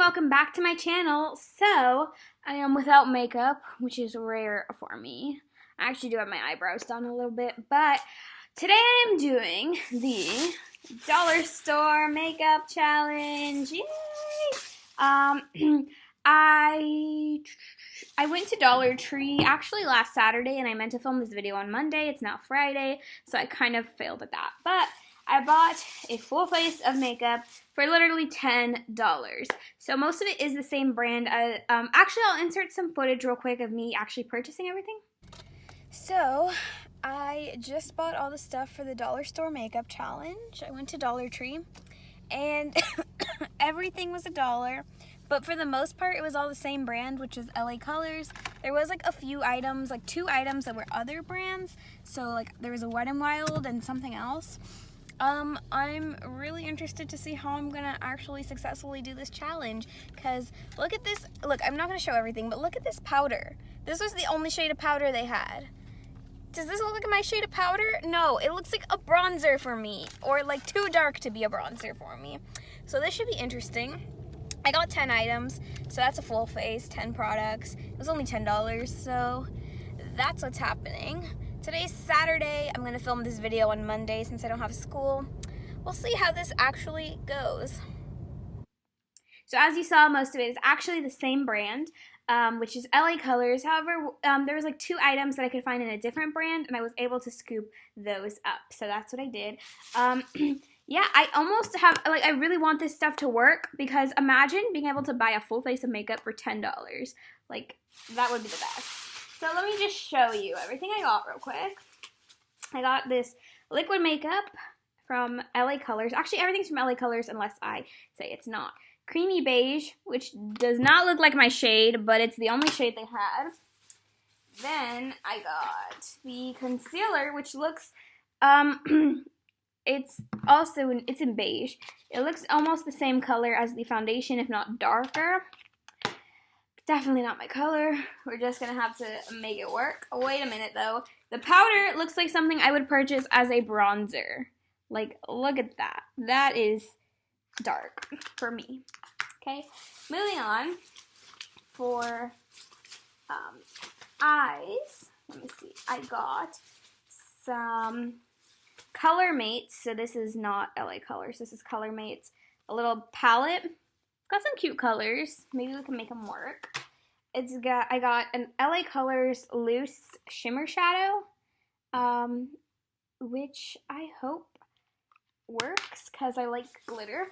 welcome back to my channel. So, I am without makeup, which is rare for me. I actually do have my eyebrows done a little bit, but today I am doing the dollar store makeup challenge. Yay! I went to Dollar Tree actually last Saturday, and I meant to film this video on Monday. It's now Friday, so I kind of failed at that. But I bought a full face of makeup for literally $10. So most of it is the same brand. Actually, I'll insert some footage real quick of me actually purchasing everything. So I just bought all the stuff for the dollar store makeup challenge. I went to Dollar Tree, and everything was $1. But for the most part, it was all the same brand, which is LA Colors. There was like a few items, like 2 items that were other brands. So like there was a Wet n Wild and something else. I'm really interested to see how I'm gonna actually successfully do this challenge, because look at this. Look, I'm not gonna show everything, but look at this powder. This was the only shade of powder they had. Does this look like my shade of powder? No, it looks like a bronzer for me, or like too dark to be a bronzer for me. So this should be interesting. I got 10 items, so that's a full face, 10 products. It was only $10, so that's what's happening. Today's Saturday. I'm gonna film this video on Monday since I don't have school. We'll see how this actually goes. So as you saw, most of it is actually the same brand, which is LA Colors. However, there was like 2 items that I could find in a different brand, and I was able to scoop those up. So that's what I did. Yeah, I almost have, like, I really want this stuff to work, because imagine being able to buy a full face of makeup for $10. Like, that would be the best. So let me just show you everything I got real quick. I got this liquid makeup from LA Colors. Actually, everything's from LA Colors unless I say it's not. Creamy beige, which does not look like my shade, but it's the only shade they had. Then I got the concealer, which looks, it's in beige. It looks almost the same color as the foundation, if not darker. Definitely not my color. We're just gonna have to make it work. Oh, wait a minute though. The powder looks like something I would purchase as a bronzer. Like, look at that. That is dark for me. Okay, moving on. For eyes, let me see. I got some Color Mates. So this is not LA Colors. This is Color Mates. A little palette. It's got some cute colors. Maybe we can make them work. I got an LA Colors loose shimmer shadow, which I hope works because I like glitter.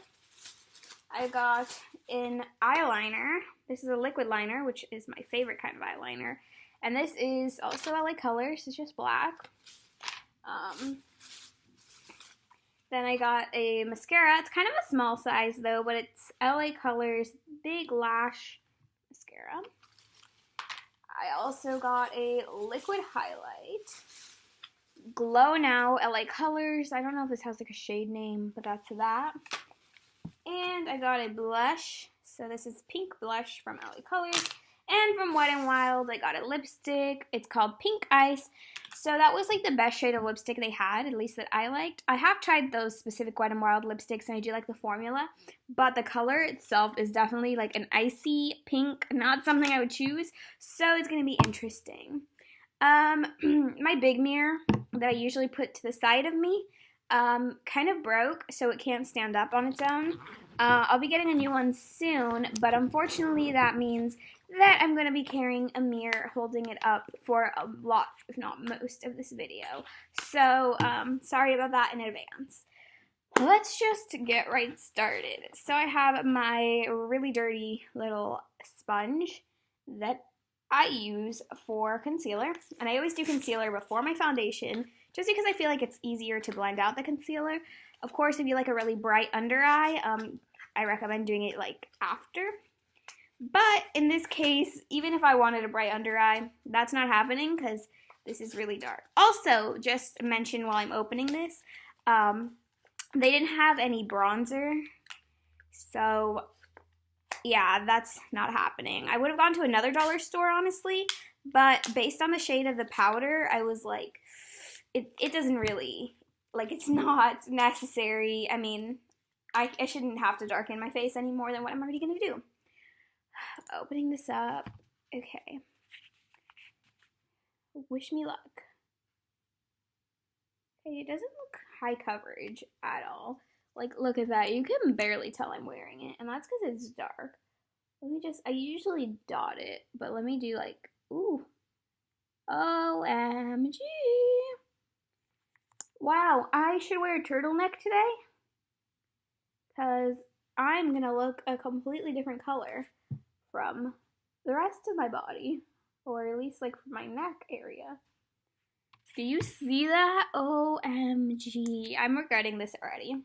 I got an eyeliner. This is a liquid liner, which is my favorite kind of eyeliner. And this is also LA Colors. It's just black. Then I got a mascara. It's kind of a small size though, but it's LA Colors Big Lash Mascara. I also got a liquid highlight. Glow Now LA Colors. I don't know if this has like a shade name, but that's that. And I got a blush. So this is pink blush from LA Colors. And from Wet n Wild, I got a lipstick. It's called Pink Ice. So that was like the best shade of lipstick they had, at least that I liked. I have tried those specific Wet n Wild lipsticks, and I do like the formula. But the color itself is definitely like an icy pink, not something I would choose. So it's going to be interesting. My big mirror that I usually put to the side of me kind of broke, so it can't stand up on its own. I'll be getting a new one soon, but unfortunately that means that I'm going to be carrying a mirror holding it up for a lot, if not most, of this video. So, sorry about that in advance. Let's just get right started. So I have my really dirty little sponge that I use for concealer. And I always do concealer before my foundation, just because I feel like it's easier to blend out the concealer. Of course, if you like a really bright under eye, I recommend doing it like after. But in this case, even if I wanted a bright under eye, that's not happening because this is really dark. Also, just mention while I'm opening this, they didn't have any bronzer. So, yeah, that's not happening. I would have gone to another dollar store, honestly. But based on the shade of the powder, I was like, it doesn't really, like, it's not necessary. I mean, I shouldn't have to darken my face any more than what I'm already going to do. Opening this up. Okay. Wish me luck. Okay, it doesn't look high coverage at all. Like, look at that. You can barely tell I'm wearing it, and that's because it's dark. Let me just, I usually dot it, but let me do like, ooh. OMG. Wow, I should wear a turtleneck today because I'm gonna look a completely different color from the rest of my body, or at least like my neck area. Do you see that? OMG. I'm regretting this already.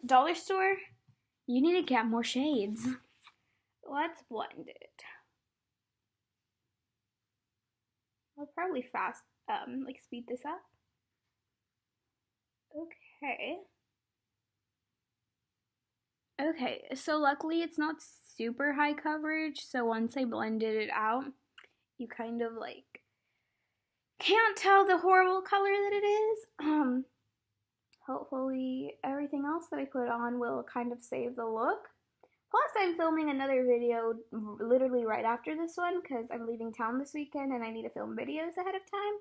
Dollar store, you need to get more shades. Let's blend it. I'll probably like speed this up. Okay. Okay, so luckily it's not super high coverage, so once I blended it out, you kind of like can't tell the horrible color that it is. Hopefully everything else that I put on will kind of save the look. Plus, I'm filming another video literally right after this one because I'm leaving town this weekend and I need to film videos ahead of time.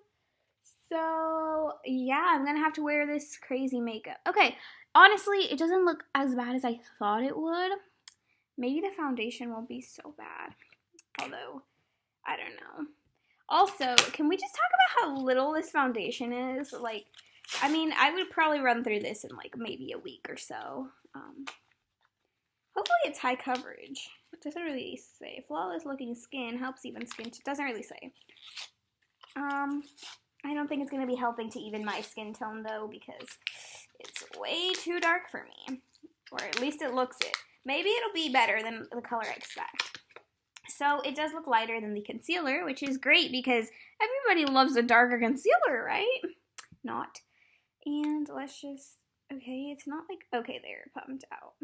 So, yeah, I'm gonna have to wear this crazy makeup. Okay, honestly, it doesn't look as bad as I thought it would. Maybe the foundation won't be so bad. Although, I don't know. Also, can we just talk about how little this foundation is? Like, I mean, I would probably run through this in like maybe a week or so. Hopefully it's high coverage. It doesn't really say. Flawless looking skin, helps even skin. It doesn't really say. I don't think it's going to be helping to even my skin tone though because it's way too dark for me. Or at least it looks it. Maybe it'll be better than the color I expect. So it does look lighter than the concealer, which is great because everybody loves a darker concealer, right? Not. And let's just, okay, it's not like, okay, there, it pumped out.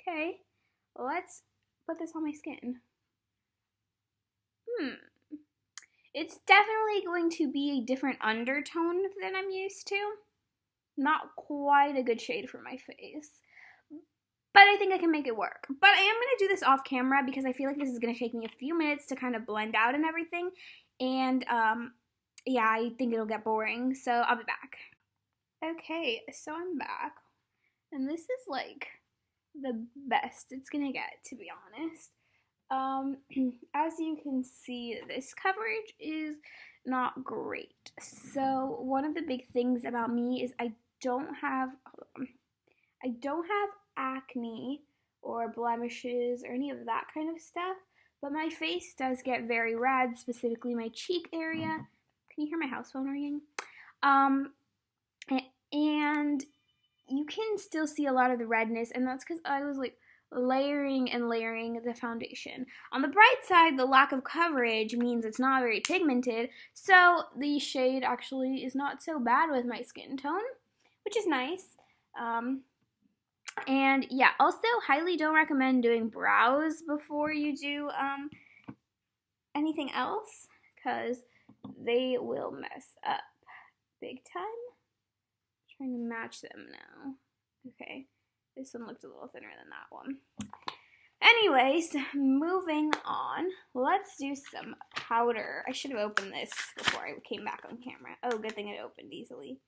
Okay, let's put this on my skin. It's definitely going to be a different undertone than I'm used to. Not quite a good shade for my face. But I think I can make it work. But I am going to do this off camera because I feel like this is going to take me a few minutes to kind of blend out and everything. And, yeah, I think it'll get boring. So I'll be back. Okay, so I'm back. And this is like the best it's gonna get, to be honest. As you can see, this coverage is not great. So one of the big things about me is I don't have acne or blemishes or any of that kind of stuff, but my face does get very red, specifically my cheek area. Can you hear my house phone ringing? And you can still see a lot of the redness, and that's because I was like layering and layering the foundation. On the bright side, the lack of coverage means it's not very pigmented, so the shade actually is not so bad with my skin tone, which is nice. And yeah, also highly don't recommend doing brows before you do anything else, because they will mess up big time. Trying to match them now. Okay, this one looks a little thinner than that one. Anyways, moving on. Let's do some powder. I should have opened this before I came back on camera. Oh, good thing it opened easily.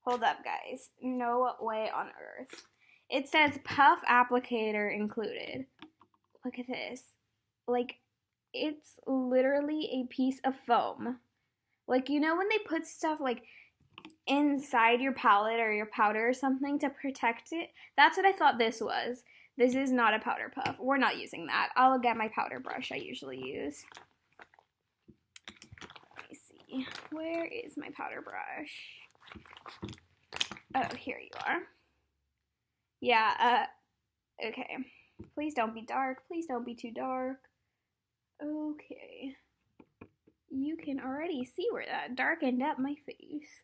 Hold up, guys. No way on earth. It says puff applicator included. Look at this. Like, it's literally a piece of foam. Like, you know when they put stuff, like, inside your palette or your powder or something to protect it? That's what I thought this was. This is not a powder puff. We're not using that. I'll get my powder brush I usually use. Let me see. Where is my powder brush? Oh, here you are. Yeah, okay. Please don't be dark. Please don't be too dark. Okay. You can already see where that darkened up my face.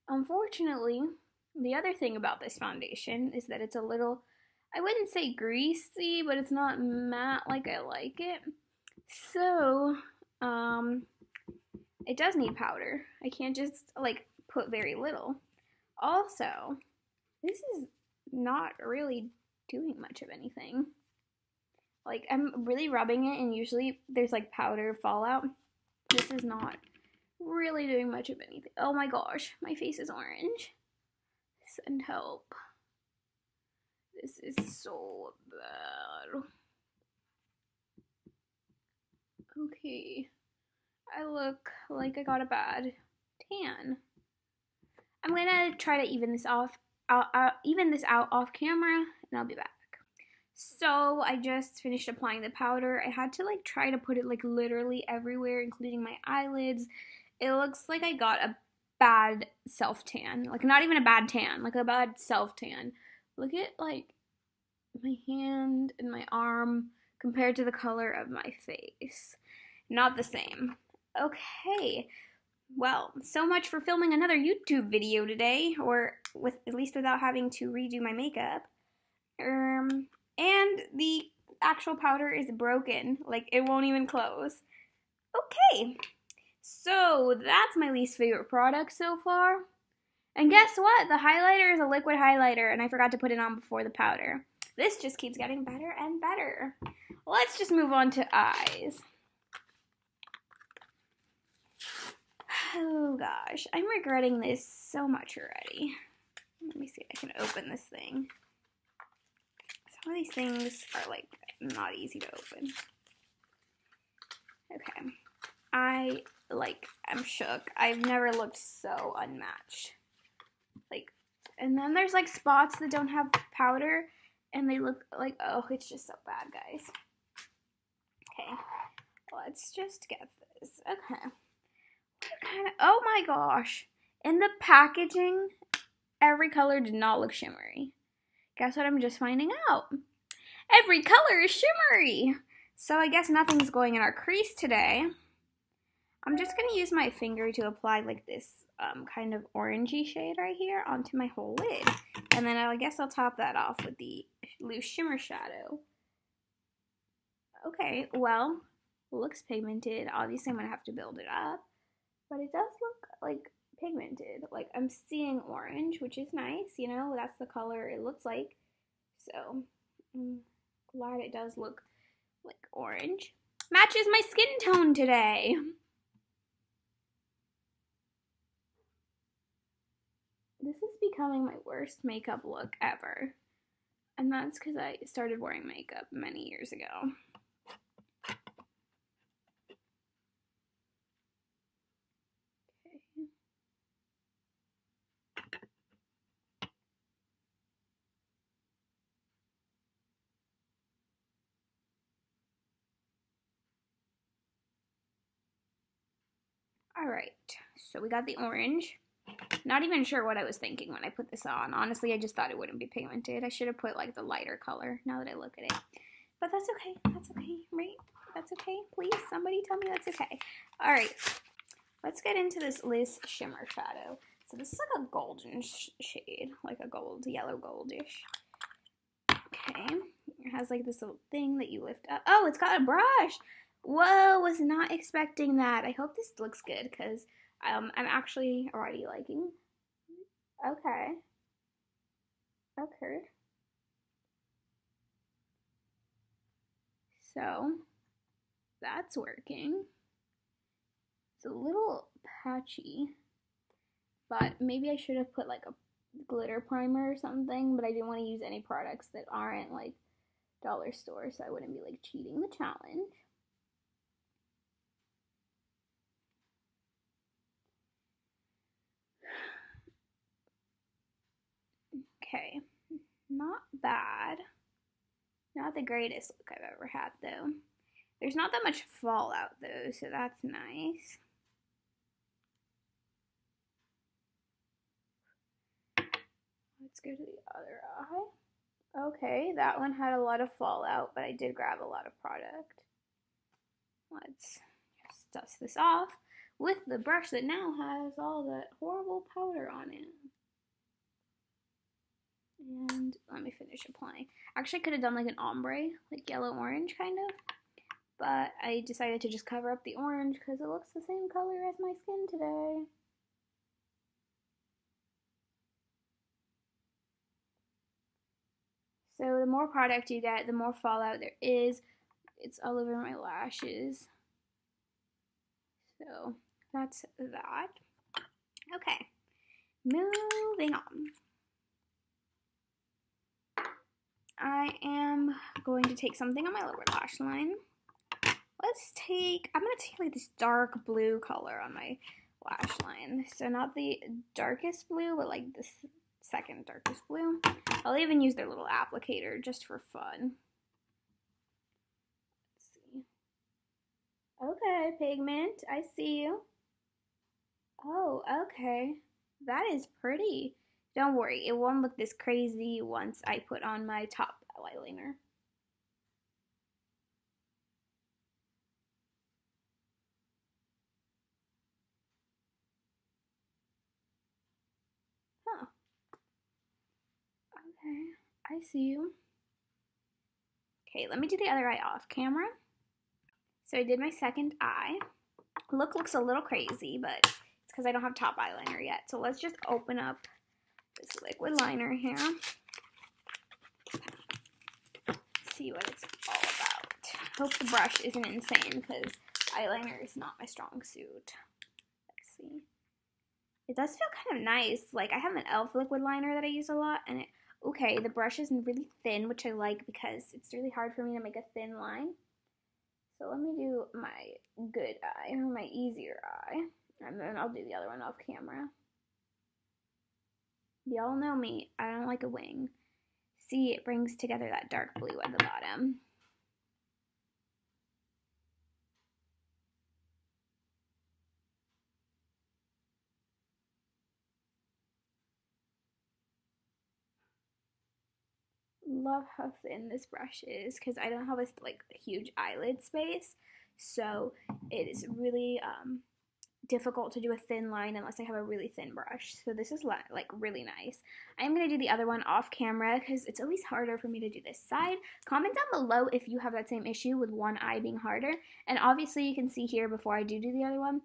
Unfortunately, the other thing about this foundation is that it's a little, I wouldn't say greasy, but it's not matte like I like it. So, it does need powder. I can't just, like, put very little. Also, this is not really doing much of anything. Like, I'm really rubbing it, and usually there's like powder fallout. This is not really doing much of anything. Oh my gosh, my face is orange. Send help. This is so bad. Okay. I look like I got a bad tan. I'm gonna try to even this out off camera, and I'll be back. So I just finished applying the powder. I had to like try to put it like literally everywhere, including my eyelids. It looks like I got a bad self-tan. Like not even a bad tan, like a bad self-tan. Look at like my hand and my arm compared to the color of my face. Not the same. Okay. Well, so much for filming another YouTube video today, or at least without having to redo my makeup. And the actual powder is broken. Like, it won't even close. Okay. So, that's my least favorite product so far. And guess what? The highlighter is a liquid highlighter, and I forgot to put it on before the powder. This just keeps getting better and better. Let's just move on to eyes. Oh gosh, I'm regretting this so much already. Let me see if I can open this thing. Some of these things are like not easy to open. Okay. I'm shook. I've never looked so unmatched. Like, and then there's like spots that don't have powder and they look like, oh, it's just so bad, guys. Okay. Let's just get this. Okay. Oh my gosh. In the packaging, every color did not look shimmery. Guess what I'm just finding out? Every color is shimmery. So I guess nothing's going in our crease today. I'm just going to use my finger to apply like this kind of orangey shade right here onto my whole lid. And then I guess I'll top that off with the loose shimmer shadow. Okay, well, looks pigmented. Obviously, I'm going to have to build it up. But it does look like pigmented. Like I'm seeing orange, which is nice, you know, that's the color it looks like. So I'm glad it does look like orange. Matches my skin tone today. This is becoming my worst makeup look ever. And that's because I started wearing makeup many years ago. Alright, so we got the orange. Not even sure what I was thinking when I put this on. Honestly, I just thought it wouldn't be pigmented. I should have put like the lighter color now that I look at it. But that's okay. That's okay, right? That's okay. Please, somebody tell me that's okay. Alright, let's get into this loose shimmer shadow. So this is like a golden shade, like a gold, yellow goldish. Okay, it has like this little thing that you lift up. Oh, it's got a brush. Whoa, was not expecting that. I hope this looks good because I'm actually already liking. Okay. Okay. So that's working. It's a little patchy, but maybe I should have put like a glitter primer or something, but I didn't want to use any products that aren't like dollar store, so I wouldn't be like cheating the challenge. Okay, not bad. Not the greatest look I've ever had though. There's not that much fallout though, so that's nice. Let's go to the other eye. Okay, that one had a lot of fallout, but I did grab a lot of product. Let's just dust this off with the brush that now has all that horrible powder on it. And let me finish applying. Actually, I could have done like an ombre, like yellow-orange kind of. But I decided to just cover up the orange because it looks the same color as my skin today. So the more product you get, the more fallout there is. It's all over my lashes. So that's that. Okay, moving on. I am going to take something on my lower lash line. I'm going to take like this dark blue color on my lash line. So not the darkest blue, but like the second darkest blue. I'll even use their little applicator just for fun. Let's see. Okay, pigment, I see you. Oh, okay. That is pretty. Don't worry, it won't look this crazy once I put on my top eyeliner. Huh. Okay, I see you. Okay, let me do the other eye off camera. So I did my second eye. Look looks a little crazy, but it's because I don't have top eyeliner yet. So let's just open up this liquid liner here. See what it's all about. Hope the brush isn't insane because eyeliner is not my strong suit. Let's see. It does feel kind of nice. Like I have an e.l.f. liquid liner that I use a lot, and okay, the brush is really thin, which I like because it's really hard for me to make a thin line. So let me do my good eye, or my easier eye, and then I'll do the other one off camera. Y'all know me, I don't like a wing. See, it brings together that dark blue at the bottom. Love how thin this brush is because I don't have a like huge eyelid space, so it is really difficult to do a thin line unless I have a really thin brush. So this is like really nice. I'm gonna do the other one off camera because it's always harder for me to do this side. Comment down below if you have that same issue with one eye being harder. And obviously you can see here before I do the other one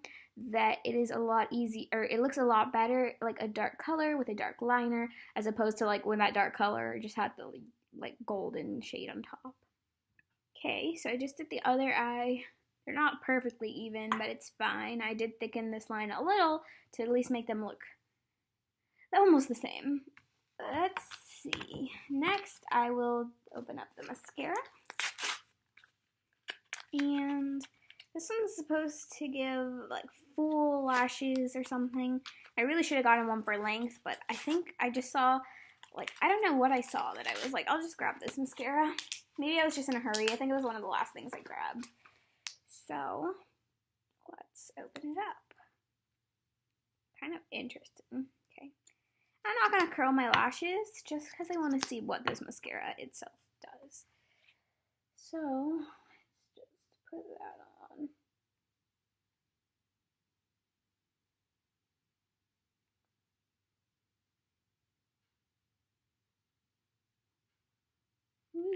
that it is a lot easier, or it looks a lot better, like a dark color with a dark liner, as opposed to like when that dark color just had the like golden shade on top. Okay, so I just did the other eye. They're not perfectly even, but it's fine. I did thicken this line a little to at least make them look almost the same. Let's see. Next, I will open up the mascara. And this one's supposed to give like full lashes or something. I really should have gotten one for length, but I think I just saw, like, I don't know what I saw that I was like, I'll just grab this mascara. Maybe I was just in a hurry. I think it was one of the last things I grabbed. So, let's open it up. Kind of interesting. Okay. I'm not going to curl my lashes just because I want to see what this mascara itself does. So, let's just put that on.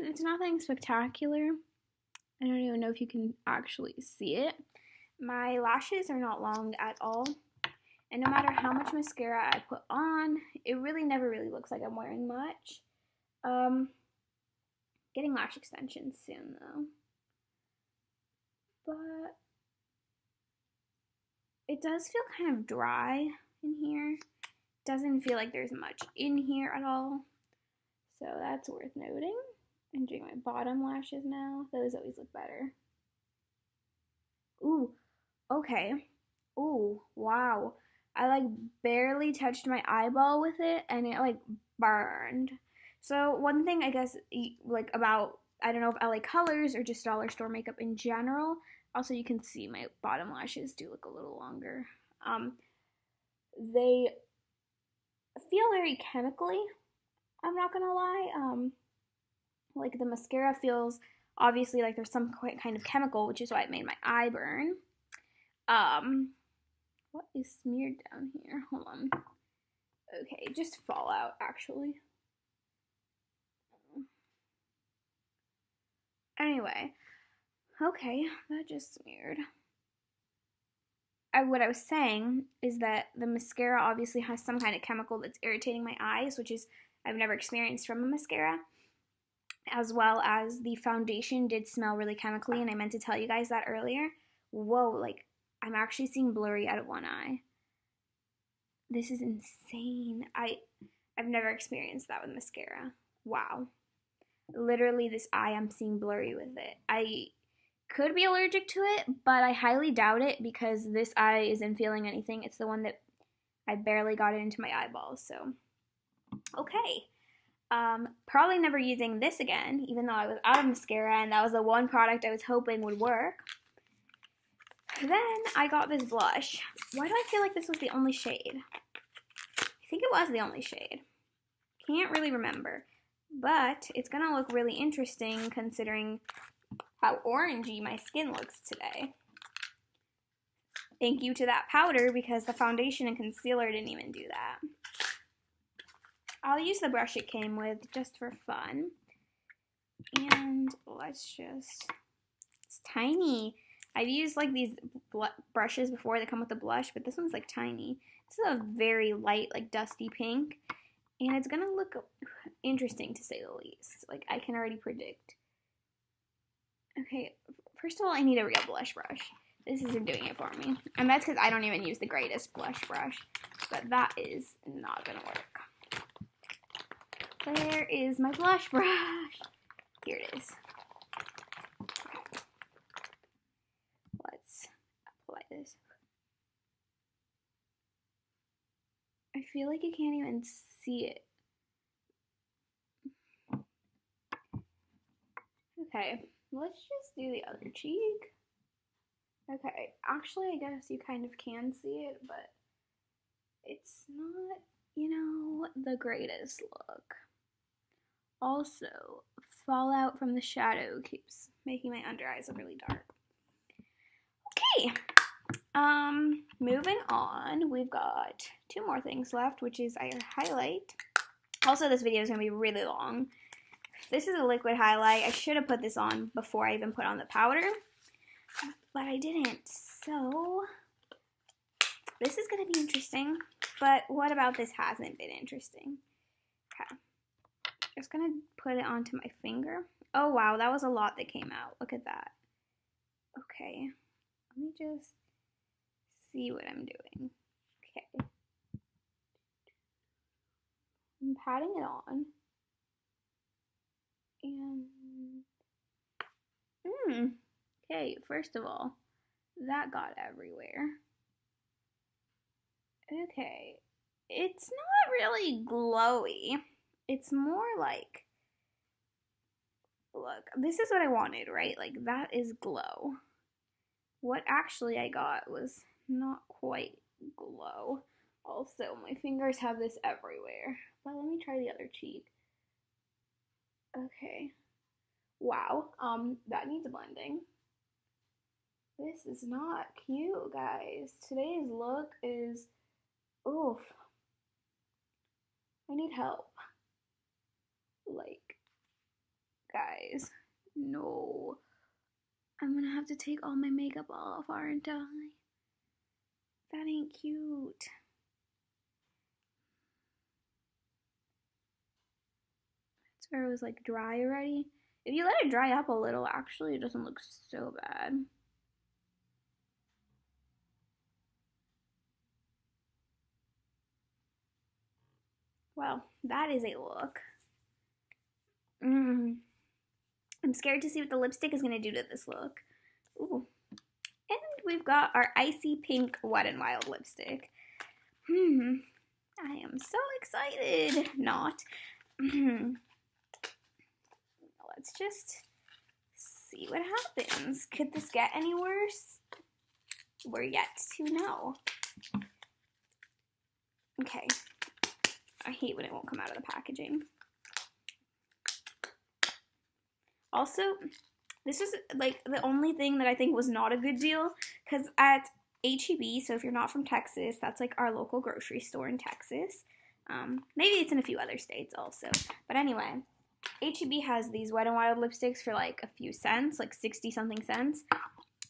It's nothing spectacular. I don't even know if you can actually see it. My lashes are not long at all. And no matter how much mascara I put on, it really never really looks like I'm wearing much. Getting lash extensions soon though. But it does feel kind of dry in here. Doesn't feel like there's much in here at all. So that's worth noting. I'm doing my bottom lashes now. Those always look better. Ooh, okay. Ooh, wow. I like barely touched my eyeball with it and it like burned. So one thing I guess like about, I don't know if LA Colors or just dollar store makeup in general. Also you can see my bottom lashes do look a little longer. They feel very chemically, I'm not gonna lie. Like the mascara feels obviously like there's some kind of chemical, which is why it made my eye burn. What is smeared down here? Hold on. Okay, just fallout actually. Anyway, okay, that just smeared. What I was saying is that the mascara obviously has some kind of chemical that's irritating my eyes, which is I've never experienced from a mascara. as well as the foundation did smell really chemically, and I meant to tell you guys that earlier. Whoa, like, I'm actually seeing blurry out of one eye. This is insane. I've never experienced that with mascara. Wow. Literally, this eye, I'm seeing blurry with it. I could be allergic to it, but I highly doubt it because this eye isn't feeling anything. It's the one that I barely got it into my eyeballs, so. Okay. Probably never using this again, even though I was out of mascara, and that was the one product I was hoping would work. Then I got this blush. Why do I feel like this was the only shade? I think it was the only shade. Can't really remember. But it's gonna look really interesting considering how orangey my skin looks today. Thank you to that powder because the foundation and concealer didn't even do that. I'll use the brush it came with just for fun. And let's just, it's tiny. I've used like these brushes before that come with the blush, but this one's like tiny. This is a very light, like dusty pink. And it's gonna look interesting to say the least. Like, I can already predict. Okay, first of all, I need a real blush brush. This isn't doing it for me. And that's because I don't even use the greatest blush brush. But that is not gonna work. Where is my blush brush? Here it is. Let's apply this. I feel like you can't even see it. Okay, let's just do the other cheek. Okay, actually I guess you kind of can see it, but it's not, you know, the greatest look. Also, fallout from the shadow keeps making my under eyes look really dark. Okay, moving on, we've got 2 more things left, which is our highlight. Also, this video is going to be really long. This is a liquid highlight. I should have put this on before I even put on the powder, but I didn't. So, this is going to be interesting, but what about this hasn't been interesting? Okay. Just going to put it onto my finger. Oh, wow, that was a lot that came out. Look at that. Okay. Let me just see what I'm doing. Okay. I'm patting it on. And, okay, first of all, that got everywhere. Okay, it's not really glowy. It's more like, look, this is what I wanted, right? Like, that is glow. What actually I got was not quite glow. Also, my fingers have this everywhere. But let me try the other cheek. Okay. Wow, that needs blending. This is not cute, guys. Today's look is, oof. I need help. Like, guys, no. I'm gonna have to take all my makeup off, aren't I? That ain't cute. That's where it was like dry already. If you let it dry up a little, actually, it doesn't look so bad. Well, that is a look. I'm scared to see what the lipstick is going to do to this look. Ooh. And we've got our icy pink Wet n Wild lipstick. I am so excited. Not. Let's just see what happens. Could this get any worse? We're yet to know. Okay. I hate when it won't come out of the packaging. Also, this is like the only thing that I think was not a good deal, because at H-E-B, so if you're not from Texas, that's like our local grocery store in Texas. Maybe it's in a few other states also. But anyway, H-E-B has these Wet n Wild lipsticks for like a few cents, like 60-something cents.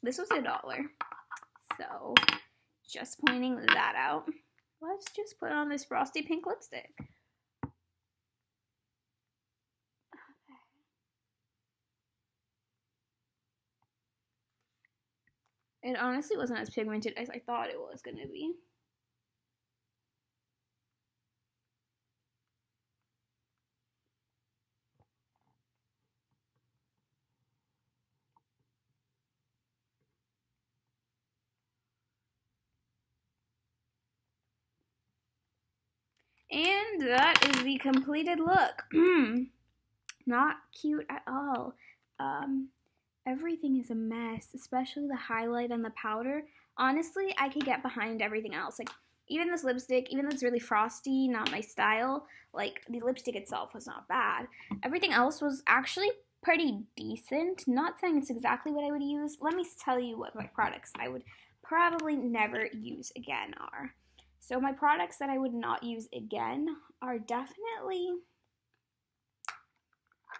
This was $1. So, just pointing that out. Let's just put on this frosty pink lipstick. It honestly wasn't as pigmented as I thought it was going to be. And that is the completed look. Not cute at all. Everything is a mess, especially the highlight and the powder. Honestly, I could get behind everything else. Like, even this lipstick, even though it's really frosty, not my style, like, the lipstick itself was not bad. Everything else was actually pretty decent. Not saying it's exactly what I would use. Let me tell you what my products I would probably never use again are. So my products that I would not use again are definitely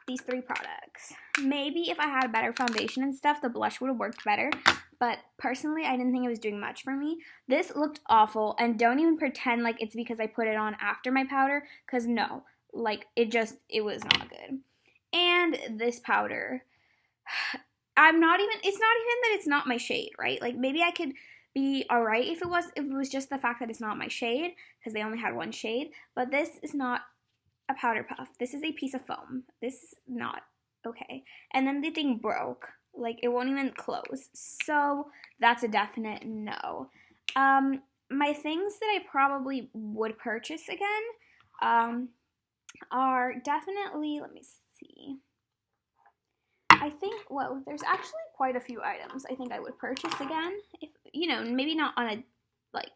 these 3 products. Maybe if I had a better foundation and stuff, the blush would have worked better. But personally, I didn't think it was doing much for me. This looked awful, and don't even pretend like it's because I put it on after my powder, because no. Like, it was not good. And this powder, it's not even that it's not my shade, right? Like, maybe I could be alright if it was just the fact that it's not my shade, because they only had one shade. But this is not a powder puff. This is a piece of foam. This is not okay. And then the thing broke. Like, it won't even close. So that's a definite no. My things that I probably would purchase again are definitely, let me see. I think, well, there's actually quite a few items I think I would purchase again. If, maybe not on a, like,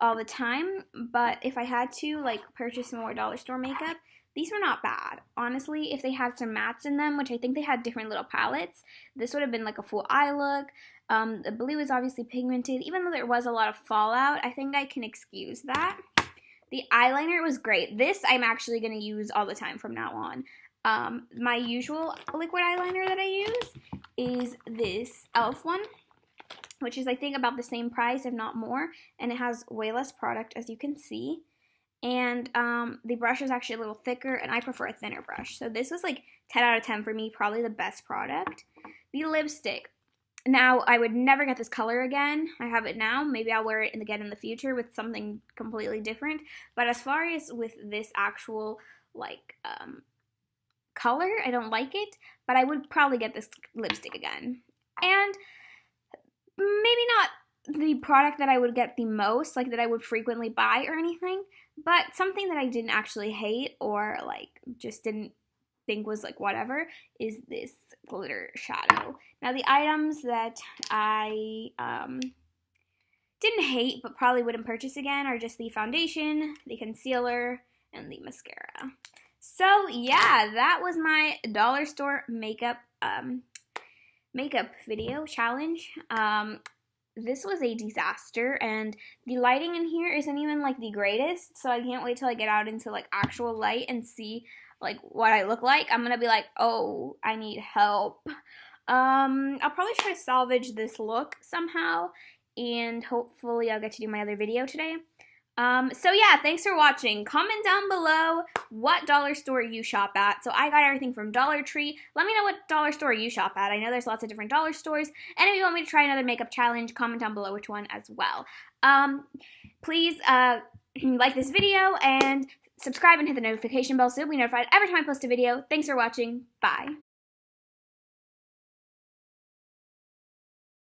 all the time, but if I had to, like, purchase more dollar store makeup, these were not bad. Honestly, if they had some mattes in them, which I think they had different little palettes, this would have been like a full eye look. The blue is obviously pigmented. Even though there was a lot of fallout, I think I can excuse that. The eyeliner was great. This I'm actually going to use all the time from now on. My usual liquid eyeliner that I use is this e.l.f. one, which is, I think, about the same price, if not more, and it has way less product, as you can see. And the brush is actually a little thicker, and I prefer a thinner brush. So this was like 10 out of 10 for me, probably the best product. The lipstick. Now, I would never get this color again. I have it now. Maybe I'll wear it again in the future with something completely different. But as far as with this actual, like, color, I don't like it. But I would probably get this lipstick again. And maybe not the product that I would get the most, like that I would frequently buy or anything, but something that I didn't actually hate or like just didn't think was like whatever is this glitter shadow. Now the items that I didn't hate but probably wouldn't purchase again are just the foundation, the concealer, and the mascara. So yeah, that was my dollar store makeup video challenge. This was a disaster, and the lighting in here isn't even like the greatest, so I can't wait till I get out into like actual light and see like what I look like. I'm gonna be like, oh, I need help. I'll probably try to salvage this look somehow, and hopefully I'll get to do my other video today. So yeah, thanks for watching. Comment down below what dollar store you shop at. So I got everything from Dollar Tree. Let me know what dollar store you shop at. I know there's lots of different dollar stores. And if you want me to try another makeup challenge, comment down below which one as well. Please like this video and subscribe and hit the notification bell so you'll be notified every time I post a video. Thanks for watching. Bye.